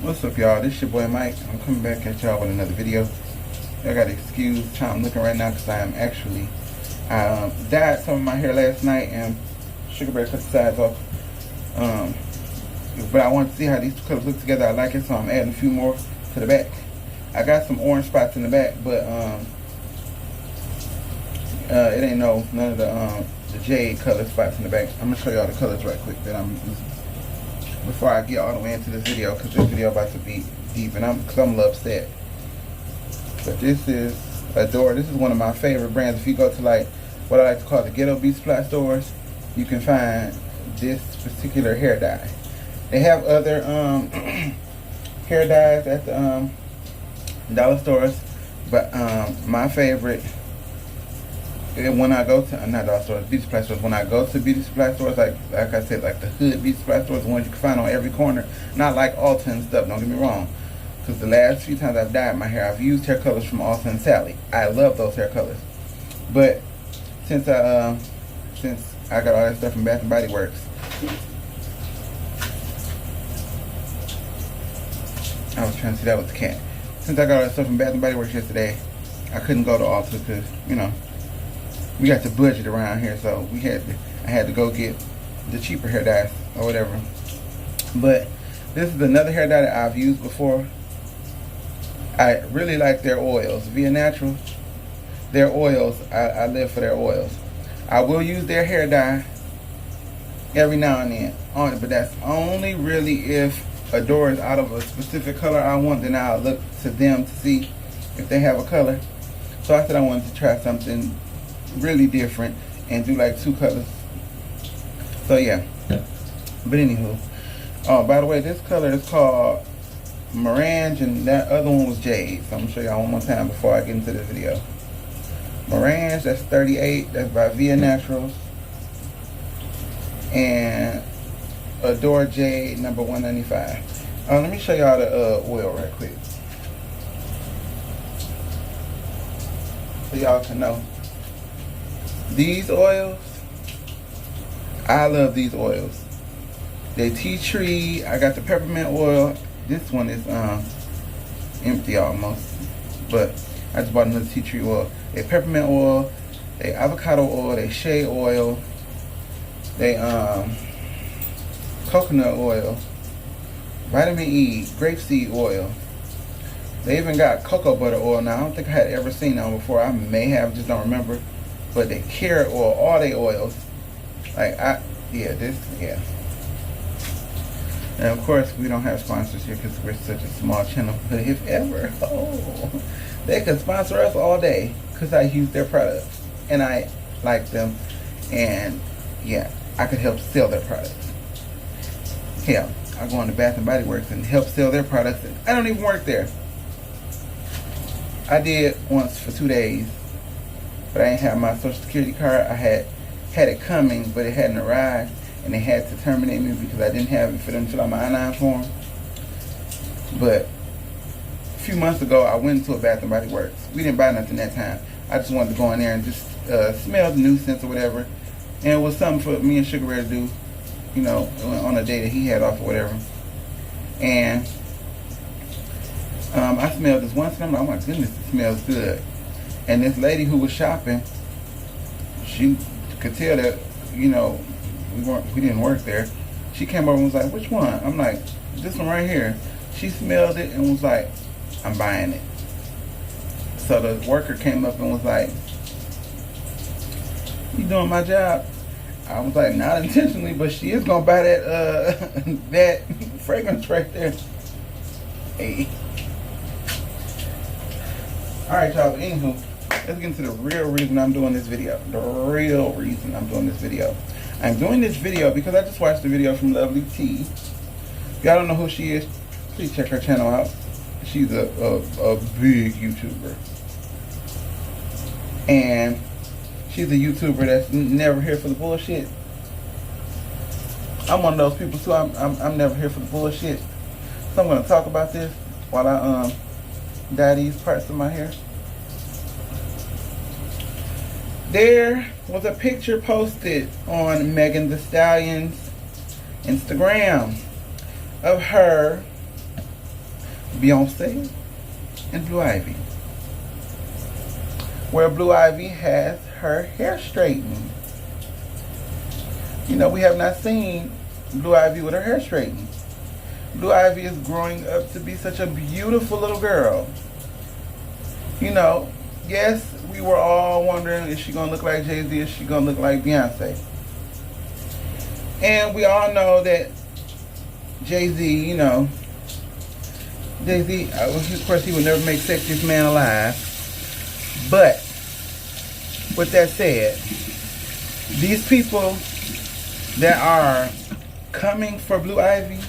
What's up, y'all? This your boy Mike. I'm coming back at y'all with another video. I got to excuse how I'm looking right now because I am actually dyed some of my hair last night and Sugar Bear cut the sides off. But I want to see how these two colors look together. I like it, so I'm adding a few more to the back. I got some orange spots in the back, but it ain't none of the jade color spots in the back. I'm gonna show y'all the colors right quick that I'm using before I get all the way into this video, because this video about to be deep and I'm a little upset. But this is Adore. This is one of my favorite brands. If you go to like what I like to call the ghetto beauty supply stores, you can find this particular hair dye. They have other hair dyes at the dollar stores, but my favorite, when I go to not dollar stores, beauty supply stores, when I go to beauty supply stores, like I said, like the hood beauty supply stores, the ones you can find on every corner, not like Ulta and stuff, don't get me wrong, because the last few times I've dyed my hair, I've used hair colors from Ulta and Sally. I love those hair colors, but since I got all that stuff from Bath and Body Works, I was trying to see, that was the cat. Since I got all that stuff from Bath and Body Works yesterday, I couldn't go to Ulta because, you know, we got the budget around here, so I had to go get the cheaper hair dyes or whatever. But this is another hair dye that I've used before. I really like their oils. Via Natural, their oils, I live for their oils. I will use their hair dye every now and then on it, but that's only really if Adore is out of a specific color I want. Then I'll look to them to see if they have a color. So I said I wanted to try something really different and do like two colors. So yeah. But anywho, oh, by the way, this color is called Morange and that other one was Jade. So I'm gonna show y'all one more time before I get into this video. Morange, that's 38, that's by Via Naturals. And Adore Jade, number 195. Let me show y'all the oil right quick, so y'all can know. These oils, I love these oils. They tea tree. I got the peppermint oil. This one is empty almost, but I just bought another tea tree oil. They peppermint oil, they avocado oil, they shea oil, they coconut oil, vitamin E, grapeseed oil. They even got cocoa butter oil now. I don't think I had ever seen that one before. I may have, just don't remember. But they carrot oil, all they oils. Like yeah. And of course, we don't have sponsors here because we're such a small channel. But if ever, they could sponsor us all day because I use their products and I like them. And yeah, I could help sell their products. Hell, I go on to Bath and Body Works and help sell their products. And I don't even work there. I did once for 2 days, but I didn't have my social security card. I had it coming, but it hadn't arrived, and they had to terminate me because I didn't have it for them to fill out my I-9 form. But a few months ago, I went into a Bath and Body Works. We didn't buy nothing that time. I just wanted to go in there and just smell the nuisance or whatever. And it was something for me and Sugar Bear to do, you know, on a day that he had off or whatever. And I smelled this one smell. I'm like, oh my goodness, it smells good. And this lady who was shopping, she could tell that, you know, we didn't work there. She came over and was like, which one? I'm like, this one right here. She smelled it and was like, I'm buying it. So the worker came up and was like, you doing my job? I was like, not intentionally, but she is gonna buy that that fragrance right there. Hey. Alright, y'all, anywho, let's get into the real reason I'm doing this video. The real reason I'm doing this video. I'm doing this video because I just watched the video from Lovely T. If y'all don't know who she is, please check her channel out. She's a big YouTuber. And she's a YouTuber that's never here for the bullshit. I'm one of those people too. I'm never here for the bullshit. So I'm gonna talk about this while I dye these parts of my hair. There was a picture posted on Megan Thee Stallion's Instagram of her Beyonce and Blue Ivy. Where Blue Ivy has her hair straightened. You know, we have not seen Blue Ivy with her hair straightened. Blue Ivy is growing up to be such a beautiful little girl. You know, yes, we were all wondering, is she going to look like Jay-Z? Is she going to look like Beyonce? And we all know that Jay-Z, you know, Jay-Z, of course, he would never make Sexiest Man Alive. But, with that said, these people that are coming for Blue Ivy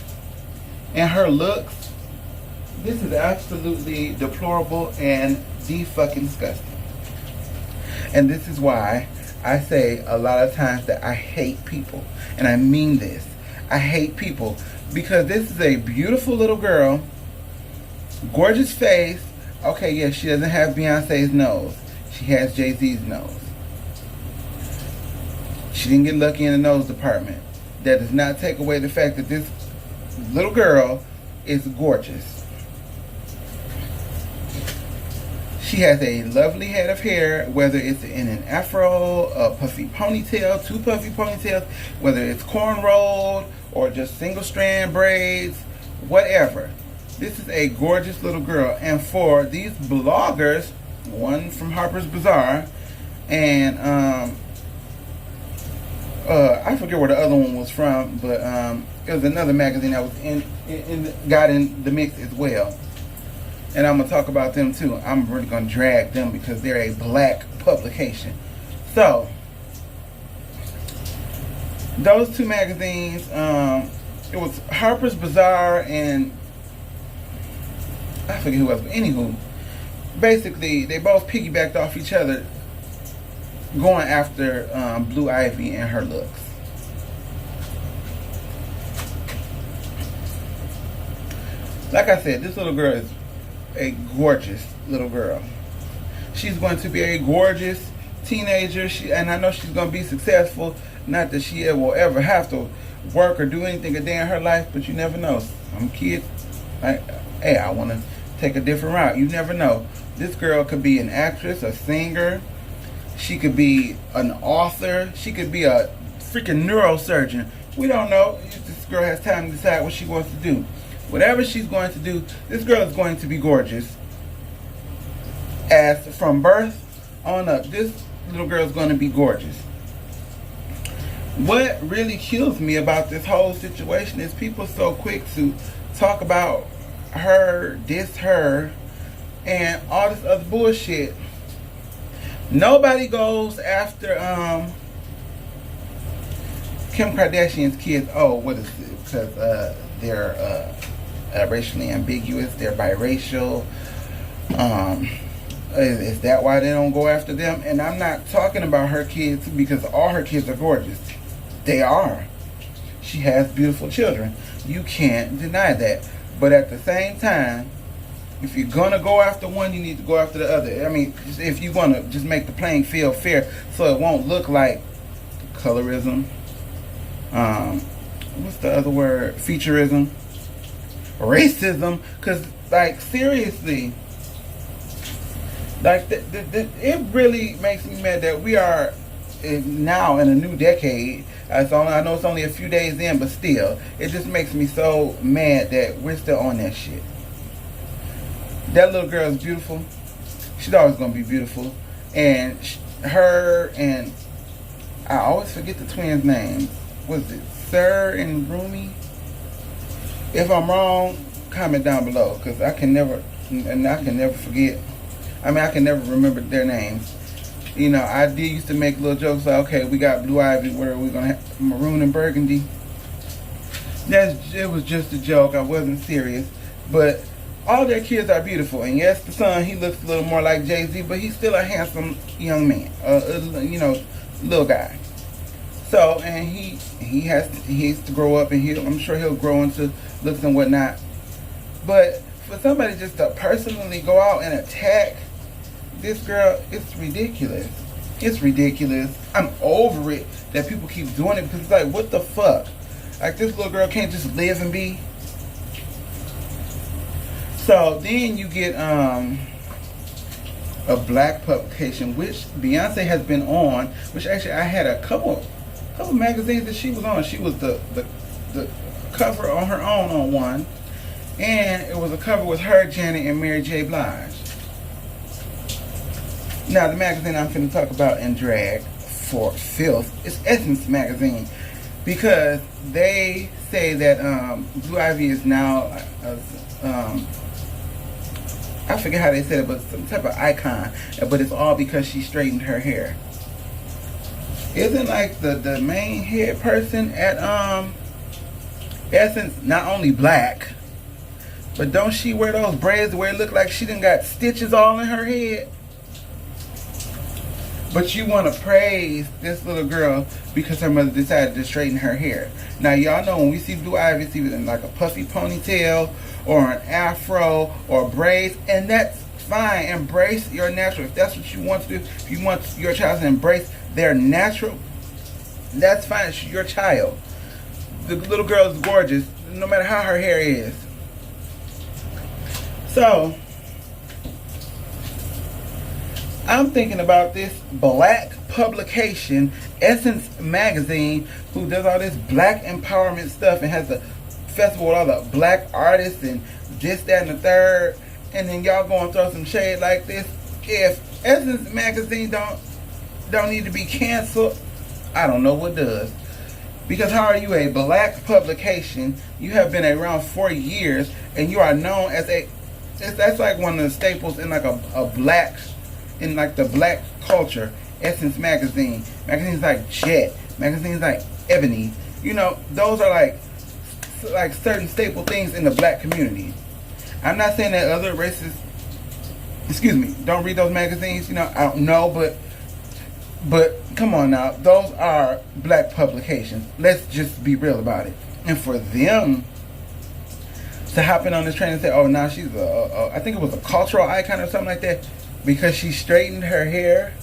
and her looks, this is absolutely deplorable and fucking disgusting. And this is why I say a lot of times that I hate people. And I mean this. I hate people because this is a beautiful little girl, gorgeous face. Okay, yeah, she doesn't have Beyonce's nose. She has Jay-Z's nose. She didn't get lucky in the nose department. That does not take away the fact that this little girl is gorgeous. She has a lovely head of hair, whether it's in an afro, a puffy ponytail, two puffy ponytails, whether it's cornrowed or just single strand braids, whatever. This is a gorgeous little girl. And for these bloggers, one from Harper's Bazaar, and I forget where the other one was from, but it was another magazine that was got in the mix as well. And I'm going to talk about them too. I'm really going to drag them because they're a black publication. So, those two magazines, it was Harper's Bazaar and I forget who else, but anywho, basically, they both piggybacked off each other going after Blue Ivy and her looks. Like I said, this little girl is a gorgeous little girl. She's going to be a gorgeous teenager, and I know she's going to be successful. Not that she will ever have to work or do anything a day in her life, but you never know. Some kids, hey, I want to take a different route. You never know. This girl could be an actress, a singer. She could be an author. She could be a freaking neurosurgeon. We don't know. This girl has time to decide what she wants to do. Whatever she's going to do, this girl is going to be gorgeous. As from birth on up, this little girl is going to be gorgeous. What really kills me about this whole situation is people so quick to talk about her, diss her, and all this other bullshit. Nobody goes after Kim Kardashian's kids. Oh, what is it? Because they're racially ambiguous. They're biracial. Is that why they don't go after them? And I'm not talking about her kids because all her kids are gorgeous. They are. She has beautiful children. You can't deny that. But at the same time, if you're going to go after one, you need to go after the other. I mean, if you want to just make the playing field fair so it won't look like colorism. What's the other word? Featureism. Racism. Because, like, seriously, like, it really makes me mad that we are now in a new decade. I know it's only a few days in, but still, it just makes me so mad that we're still on that shit. That little girl is beautiful. She's always going to be beautiful. And her and I always forget the twins' names. Was it Sir and Rumi? If I'm wrong, comment down below because I can never forget. I mean, I can never remember their names. You know, I did used to make little jokes like, okay, we got Blue Ivy, where are we going to have maroon and burgundy? It was just a joke. I wasn't serious. But all their kids are beautiful. And yes, the son, he looks a little more like Jay-Z, but he's still a handsome young man. You know, little guy. So, and he has to grow up, and I'm sure he'll grow into looks and whatnot. But for somebody just to personally go out and attack this girl, it's ridiculous. It's ridiculous. I'm over it that people keep doing it because it's like, what the fuck? Like, this little girl can't just live and be. So then you get a black publication, which Beyonce has been on. Which actually I had a couple magazines that she was on. She was the cover on her own on one, and it was a cover with her, Janet, and Mary J. Blige. Now the magazine I'm finna talk about in drag for filth is Essence magazine, because they say that Blue Ivy is now I forget how they said it, but some type of icon, but it's all because she straightened her hair. Isn't like the main head person at Essence not only black, but don't she wear those braids where it look like she done got stitches all in her head? But you want to praise this little girl because her mother decided to straighten her hair. Now y'all know when we see Blue Ivy, see it in like a puffy ponytail or an afro or braids, and that's fine. Embrace your natural. If that's what you want to do, if you want your child to embrace their natural, that's fine. It's your child. The little girl is gorgeous, no matter how her hair is. So I'm thinking about this black publication, Essence magazine, who does all this black empowerment stuff and has a festival with all the black artists and this, that, and the third, and then y'all go and throw some shade like this. If Essence magazine don't need to be canceled, I don't know what does. Because how are you a black publication? You have been around for years, and you are known as that's like one of the staples in like a black, in like the black culture. Essence magazine, magazines like Jet, magazines like Ebony, you know, those are like certain staple things in the black community. I'm not saying that other races, don't read those magazines, you know, I don't know, but come on now, those are black publications. Let's just be real about it. And for them to hop in on this train and say, oh, now she's I think it was a cultural icon or something like that, because she straightened her hair.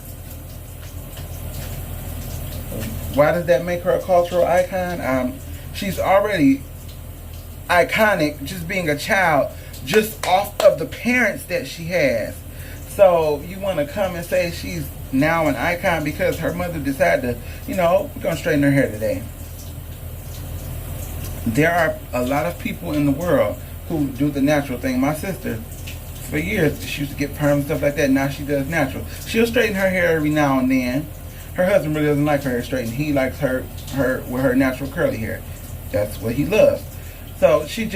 Why does that make her a cultural icon? She's already iconic just being a child, just off of the parents that she has. So you want to come and say she's now an icon because her mother decided to, you know, we're going to straighten her hair today. There are a lot of people in the world who do the natural thing. My sister, for years, she used to get perm and stuff like that. Now she does natural. She'll straighten her hair every now and then. Her husband really doesn't like her hair straightened. He likes her with her natural curly hair. That's what he loves. So she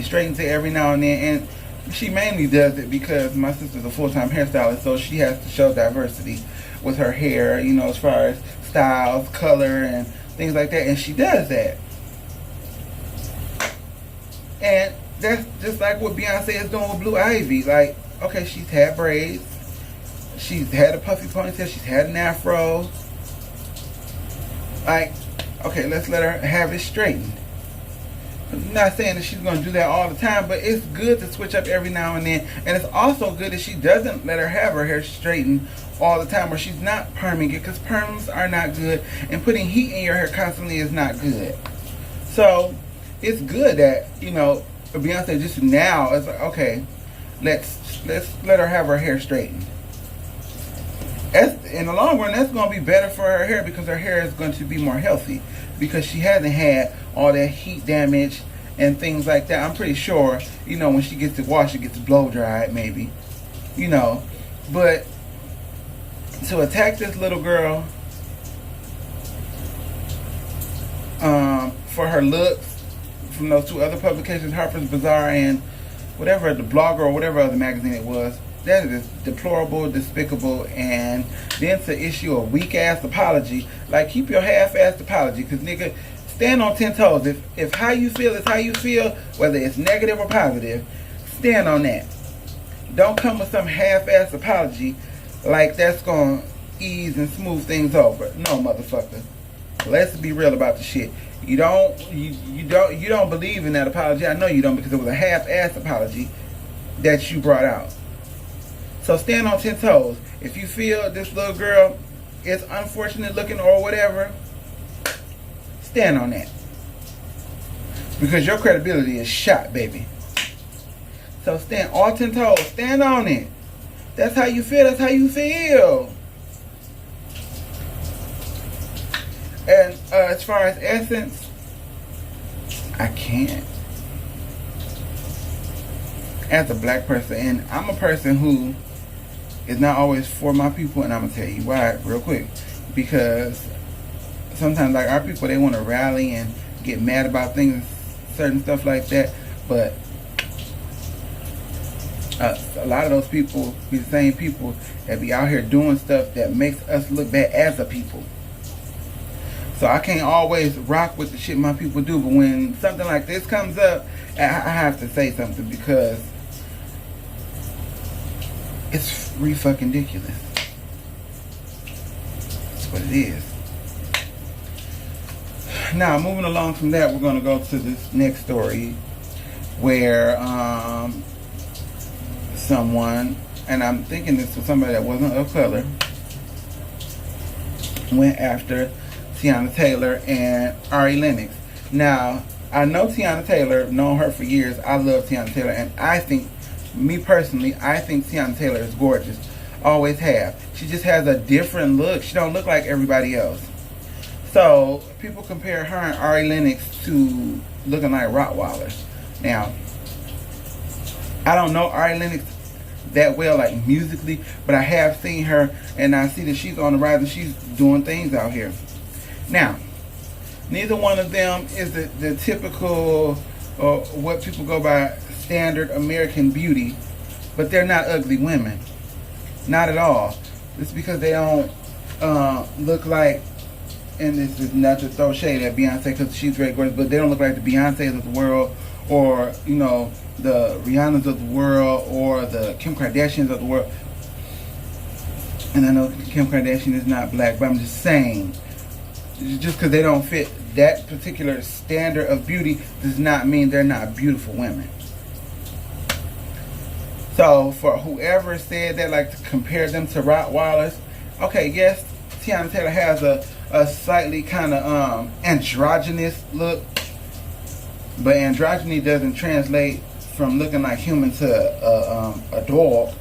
straightens it every now and then. And she mainly does it because my sister's a full-time hairstylist, so she has to show diversity with her hair, you know, as far as styles, color, and things like that. And she does that. And that's just like what Beyonce is doing with Blue Ivy. Like, okay, she's had braids. She's had a puffy ponytail. She's had an afro. Like, okay, let's let her have it straightened. I'm not saying that she's going to do that all the time, but it's good to switch up every now and then. And it's also good that she doesn't let her have her hair straightened all the time, or she's not perming it, because perms are not good, and putting heat in your hair constantly is not good. So it's good that, you know, Beyonce just now is like, okay, let's let her have her hair straightened. In the long run, that's going to be better for her hair, because her hair is going to be more healthy, because she hasn't had all that heat damage and things like that. I'm pretty sure, you know, when she gets to wash, it gets blow dried maybe, you know. But to attack this little girl for her looks from those two other publications, Harper's Bazaar and whatever, the Blogger or whatever other magazine it was, that is deplorable, despicable. And then to issue a weak-ass apology, like, keep your half-assed apology, because nigga, stand on 10 toes. If how you feel is how you feel, whether it's negative or positive, stand on that. Don't come with some half-assed apology like that's gonna ease and smooth things over. No, motherfucker. Let's be real about the shit. You don't believe in that apology. I know you don't, because it was a half-assed apology that you brought out. So stand on 10 toes. If you feel this little girl is unfortunate looking or whatever, stand on that. Because your credibility is shot, baby. So stand all 10 toes. Stand on it. That's how you feel. That's how you feel. And as far as essence, I can't. As a black person, and I'm a person who is not always for my people, and I'm gonna tell you why real quick. Because sometimes, like, our people, they want to rally and get mad about things, certain stuff like that, but a lot of those people be the same people that be out here doing stuff that makes us look bad as a people. So I can't always rock with the shit my people do, but when something like this comes up, I have to say something, because it's fucking ridiculous. That's what it is. Now, moving along from that, we're going to go to this next story where someone, and I'm thinking this was somebody that wasn't of color, went after Teyana Taylor and Ari Lennox. Now, I know Teyana Taylor, known her for years. I love Teyana Taylor, and I think, me personally, I think Teyana Taylor is gorgeous. Always have. She just has a different look. She don't look like everybody else. So, people compare her and Ari Lennox to looking like Rottweilers. Now, I don't know Ari Lennox that well, like musically, but I have seen her, and I see that she's on the rise and she's doing things out here. Now, neither one of them is the typical, what people go by, standard American beauty, but they're not ugly women. Not at all. It's because they don't look like, and this is not to throw shade at Beyonce because she's very gorgeous, but they don't look like the Beyoncés of the world, or, you know, the Rihannas of the world, or the Kim Kardashians of the world. And I know Kim Kardashian is not black, but I'm just saying, just because they don't fit that particular standard of beauty does not mean they're not beautiful women. So for whoever said that, like, to compare them to Rottweilers, okay, yes, Teyana Taylor has a slightly kind of androgynous look, but androgyny doesn't translate from looking like human to a dog.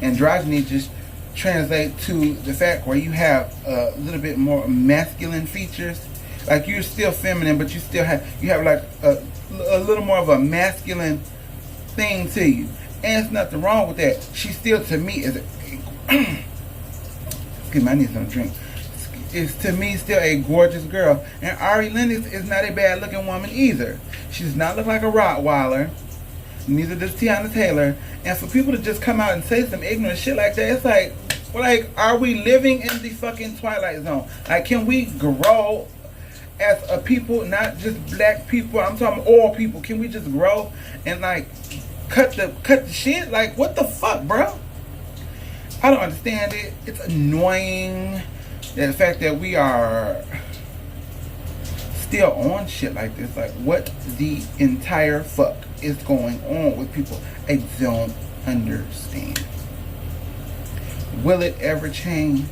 Androgyny just translates to the fact where you have a little bit more masculine features. Like, you're still feminine, but you have like a little more of a masculine thing to you. And there's nothing wrong with that. She still, to me, is excuse me, I need some drink. Is, to me, still a gorgeous girl. And Ari Lennox is not a bad looking woman either. She does not look like a Rottweiler. Neither does Teyana Taylor. And for people to just come out and say some ignorant shit like that, it's like, are we living in the fucking Twilight Zone? Like, can we grow as a people, not just black people? I'm talking all people. Can we just grow and, like, cut the shit? Like, what the fuck, bro? I don't understand it. It's annoying. The fact that we are still on shit like this. Like, what the entire fuck is going on with people? I don't understand. Will it ever change?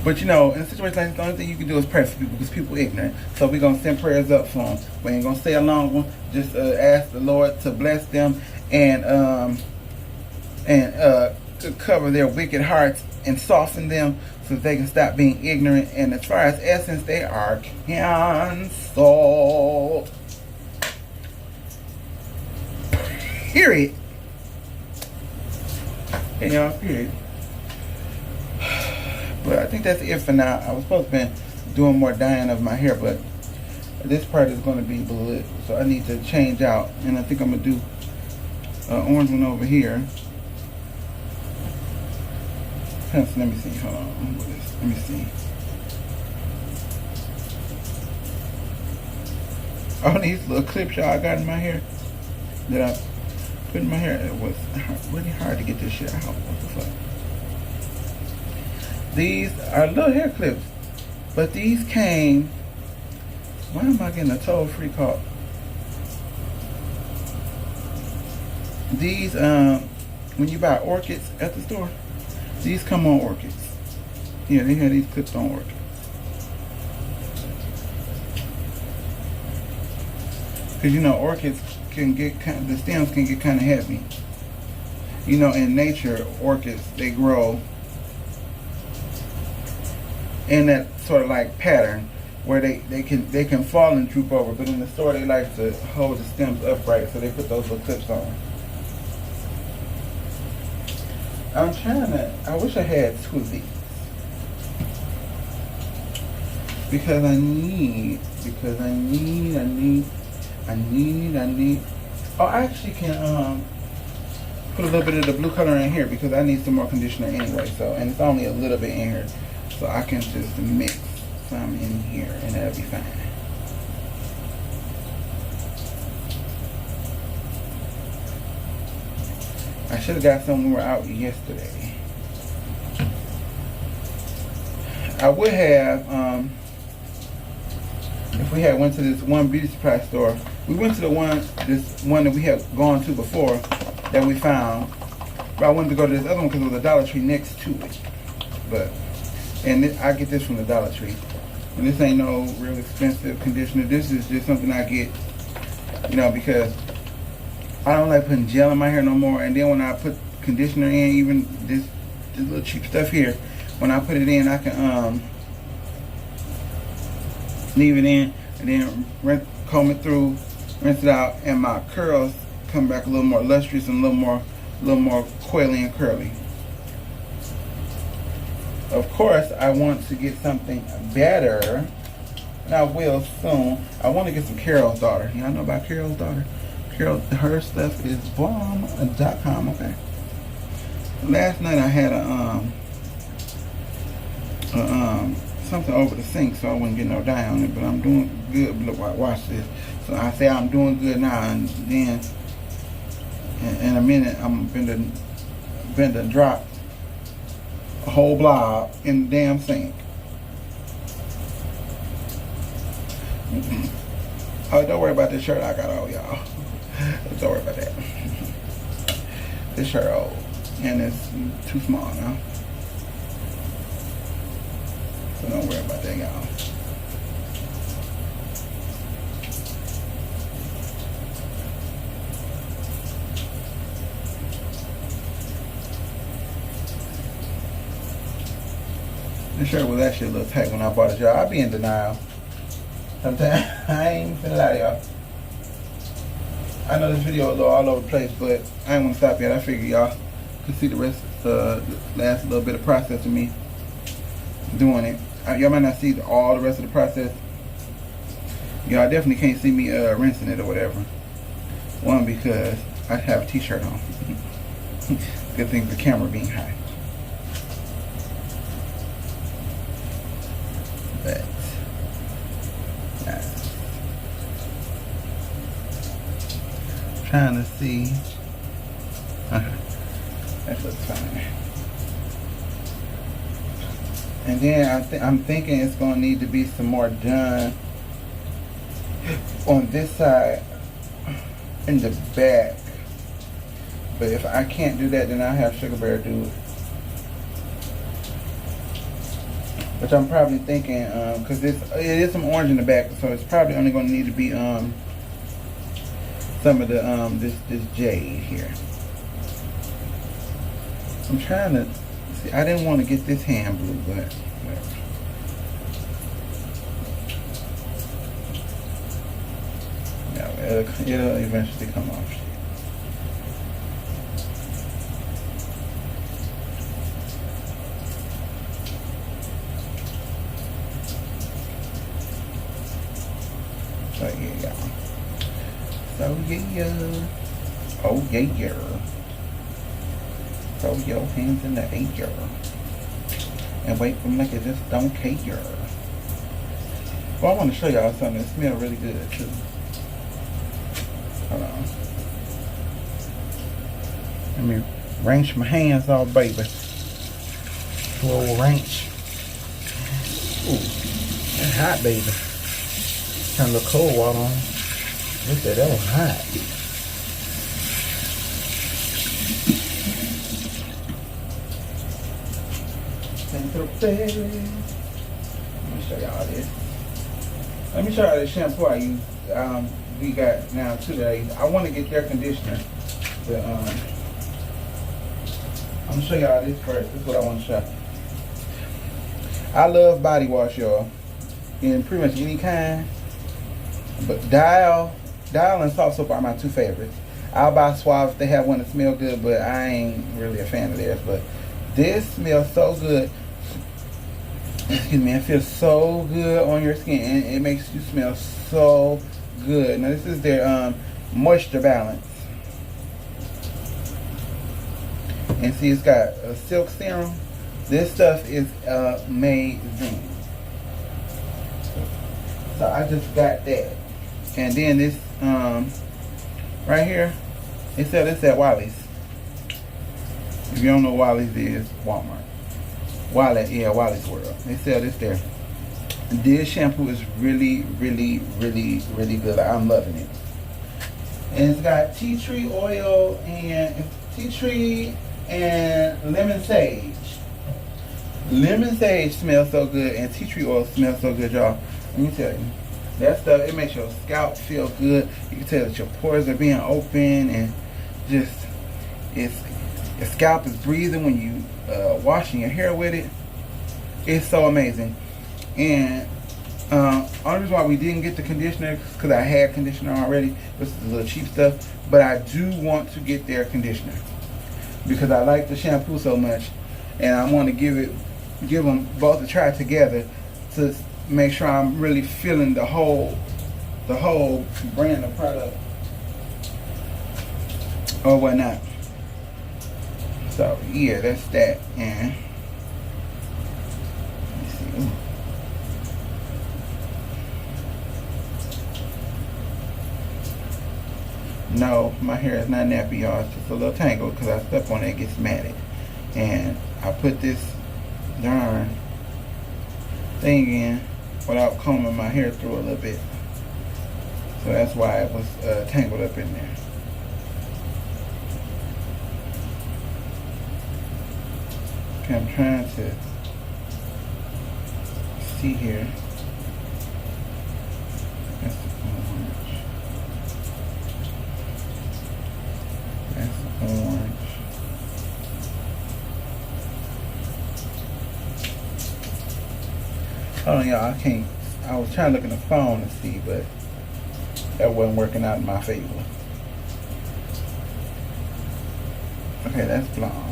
But, you know, in a situation like this, the only thing you can do is pray for people, because people are ignorant. So we're going to send prayers up for them. We ain't going to say a long one. Just ask the Lord to bless them and to cover their wicked hearts and soften them so that they can stop being ignorant. And as far as essence, they are canceled. Period. Hey, y'all, period. But I think that's it for now. I was supposed to be doing more dyeing of my hair, but this part is going to be blue, so I need to change out. And I think I'm going to do an orange one over here. Let me see. Hold on. Let me see. All these little clips y'all got in my hair that I put in my hair, it was really hard to get this shit out. What the fuck? These are little hair clips, but these came. Why am I getting a toll-free call? These, when you buy orchids at the store, these come on orchids. Yeah, they have these clips on orchids. Because you know, orchids can get the stems can get kind of heavy. You know, in nature, orchids, they grow in that sort of like pattern where they can fall and droop over, but in the store they like to hold the stems upright, so they put those little clips on. I'm trying to, I wish I had 2 of these. Because I need, oh, I actually can put a little bit of the blue color in here because I need some more conditioner anyway, so, and it's only a little bit in here. So I can just mix some in here and that'll be fine. I should have got some when we were out yesterday. I would have, if we had went to this one beauty supply store. We went to this one that we had gone to before that we found. But I wanted to go to this other one because there was a Dollar Tree next to it. And I get this from the Dollar Tree. And this ain't no real expensive conditioner. This is just something I get, you know, because I don't like putting gel in my hair no more. And then when I put conditioner in, even this little cheap stuff here, when I put it in, I can leave it in and then comb it through, rinse it out, and my curls come back a little more lustrous and a little more coily and curly. Of course, I want to get something better, and I will soon. I want to get some Carol's Daughter. Y'all know about Carol's Daughter? Her stuff is bomb.com, okay? Last night I had something over the sink, so I wouldn't get no dye on it, but I'm doing good. Look, watch this. So I say I'm doing good now, and then in a minute I'm been to drop a whole blob in the damn sink. Oh, don't worry about this shirt I got on, y'all. Don't worry about that. This shirt old, and it's too small now. So don't worry about that, y'all. This shirt was actually a little tight when I bought it, y'all. I be in denial. Sometimes I ain't finna lie to y'all. I know this video is all over the place, but I ain't want to stop yet. I figure y'all could see the rest of the last little bit of process of me doing it. Y'all might not see all the rest of the process. Y'all definitely can't see me rinsing it or whatever. One, because I have a t-shirt on. Good thing the camera being high. But trying to see. That looks fine. And then I'm thinking it's going to need to be some more done on this side in the back. But if I can't do that, then I'll have Sugar Bear do it. Which I'm probably thinking, because it is some orange in the back, so it's probably only going to need to be some of the this jade here. I'm trying to see. I didn't want to get this hand blue, but whatever. Yeah, it'll eventually come off. So yeah, y'all. So yeah. Oh yeah. Throw your hands in the air and wait for them like you just don't care. Well, I want to show y'all something that smells really good too. Hold on. Let me wrench my hands off, baby. A little wrench. Ooh, that's hot, baby. Turn the cold water on. Look at that, was hot. Let me show y'all this. Let me show y'all the shampoo I use. we got now too that I want to get their conditioner. The I'm gonna show y'all this first. This is what I want to show. I love body wash, y'all, in pretty much any kind. But Dial and Soft Soap are my two favorites. I'll buy Suave if they have one that smells good, but I ain't really a fan of theirs. But this smells so good. Excuse me, it feels so good on your skin, and it makes you smell so good. Now this is their moisture balance, and see it's got a silk serum. This stuff is amazing. So I just got that, and then this right here, they sell this at Wally's. If you don't know what Wally's is, Walmart. Wally's World. They sell this there. This shampoo is really, really, really, really good. I'm loving it. And it's got tea tree oil and tea tree and lemon sage. Lemon sage smells so good, and tea tree oil smells so good, y'all. Let me tell you, that stuff, it makes your scalp feel good. You can tell that your pores are being open, and just your scalp is breathing when you washing your hair with it. It's so amazing. And only reason why we didn't get the conditioner is because I had conditioner already. This is a little cheap stuff, but I do want to get their conditioner because I like the shampoo so much, and I want to give them both a try together to make sure I'm really feeling the whole brand of product or whatnot. So yeah, that's that. And let me see. Ooh. No, my hair is not nappy, y'all. It's just a little tangled because I step on it, it gets matted. And I put this darn thing in without combing my hair through a little bit. So that's why it was tangled up in there. Okay, I'm trying to see here. That's the orange. That's the orange. Hold on, y'all. I was trying to look in the phone to see, but that wasn't working out in my favor. Okay, that's blonde.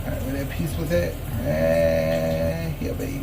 Alright, where that piece was at? Right here, baby.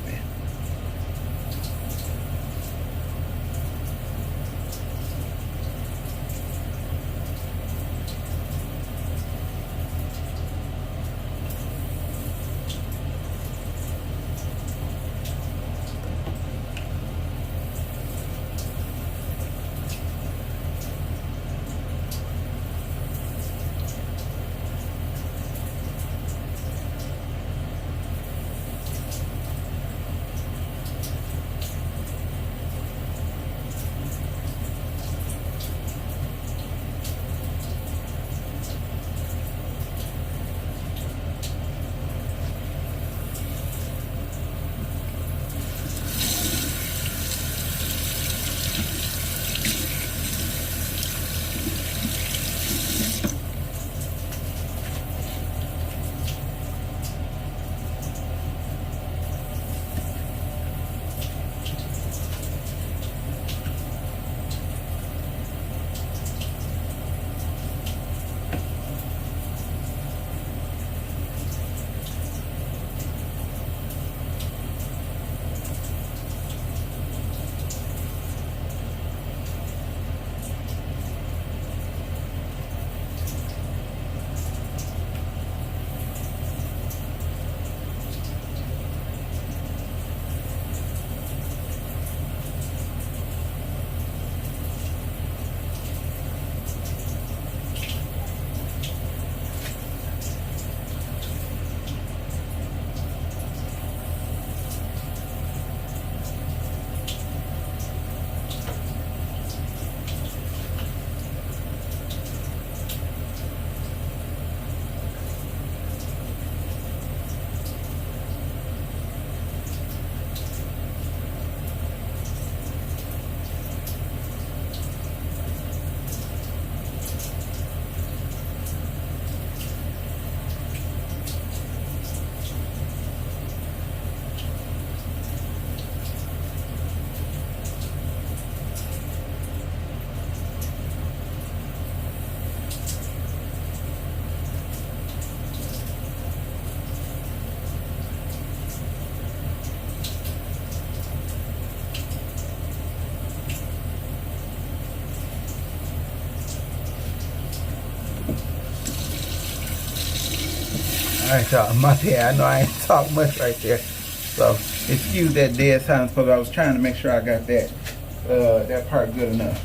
Alright, y'all, my bad. I know I ain't talk much right there. So, excuse that dead silence, because I was trying to make sure I got that part good enough.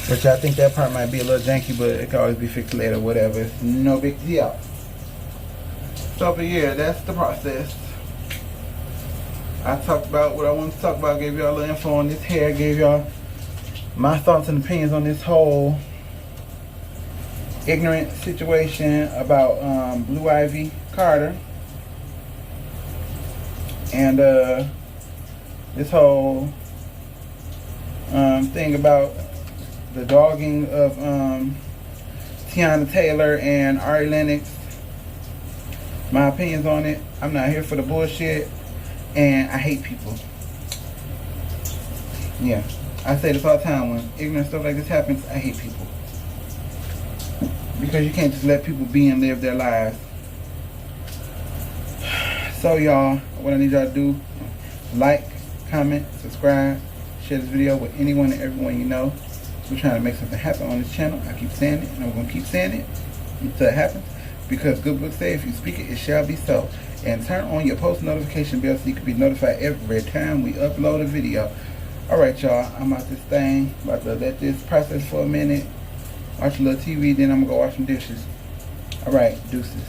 Which I think that part might be a little janky, but it can always be fixed later, whatever. It's no big deal. So, but yeah, that's the process. I talked about what I wanted to talk about, gave y'all a little info on this hair, gave y'all my thoughts and opinions on this whole ignorant situation about Blue Ivy Carter. And this whole thing about the dogging of Teyana Taylor and Ari Lennox. My opinions on it. I'm not here for the bullshit, and I hate people. Yeah, I say this all the time. When ignorant stuff like this happens, I hate people. Because you can't just let people be and live their lives. So y'all, what I need y'all to do, like, comment, subscribe, share this video with anyone and everyone you know. We're trying to make something happen on this channel. I keep saying it, and I'm going to keep saying it until it happens. Because good books say, if you speak it, it shall be so. And turn on your post notification bell so you can be notified every time we upload a video. Alright y'all, I'm out this thing. About to let this process for a minute. Watch a little TV, then I'm going to go wash some dishes. Alright, deuces.